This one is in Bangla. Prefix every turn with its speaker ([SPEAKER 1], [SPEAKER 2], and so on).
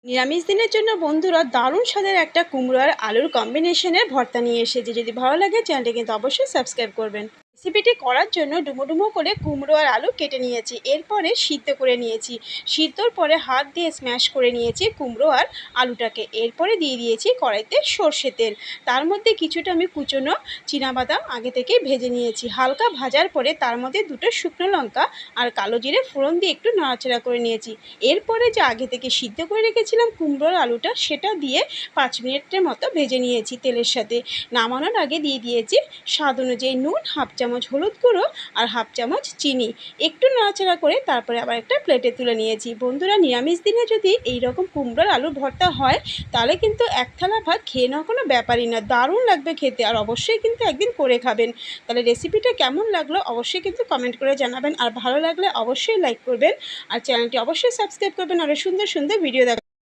[SPEAKER 1] নিরামিষ দিনের জন্য বন্ধুরা দারুণ স্বাদের একটা কুমড়ো আর আলুর কম্বিনেশনের ভর্তা নিয়ে এসেছি। যদি ভালো লাগে চ্যানেলটি কিন্তু অবশ্যই সাবস্ক্রাইব করবেন। রেসিপিটি করার জন্য ডুমো ডুমো করে কুমড়ো আর আলু কেটে নিয়েছি, এরপরে সিদ্ধ করে নিয়েছি। সিদ্ধর পরে হাত দিয়ে স্ম্যাশ করে নিয়েছি কুমড়ো আর আলুটাকে। এরপরে দিয়ে দিয়েছি কড়াইতে সর্ষে তেল, তার মধ্যে কিছুটা আমি কুচনো চীনাবাদাম আগে থেকে ভেজে নিয়েছি। হালকা ভাজার পরে তার মধ্যে দুটো শুকনো লঙ্কা আর কালো জিরে ফোড়ন দিয়ে একটু নাড়াচাড়া করে নিয়েছি। এরপরে যে আগে থেকে সিদ্ধ করে রেখেছিলাম কুমড়োর আলুটা, সেটা দিয়ে 5 মিনিটের মতো ভেজে নিয়েছি তেলের সাথে। নামানোর আগে দিয়ে দিয়েছি স্বাদ অনুযায়ী নুন, হাফ চামচ হলুদ গুঁড়ো আর হাফ চামচ চিনি। একটু নাড়াচাড়া করে তারপরে আবার একটা প্লেটে তুলে নিয়েছি। বন্ধুরা, নিরামিষ দিনে যদি এই রকম কুমড়োর আলুর ভর্তা হয় তাহলে কিন্তু এক থালা ভাত খেয়ে নেওয়া কোনো ব্যাপারই না, দারুণ লাগবে খেতে। আর অবশ্যই কিন্তু একদিন করে খাবেন। তাহলে রেসিপিটা কেমন লাগলো অবশ্যই কিন্তু কমেন্ট করে জানাবেন, আর ভালো লাগলে অবশ্যই লাইক করবেন, আর চ্যানেলটি অবশ্যই সাবস্ক্রাইব করবেন। আরও সুন্দর সুন্দর ভিডিও দেখার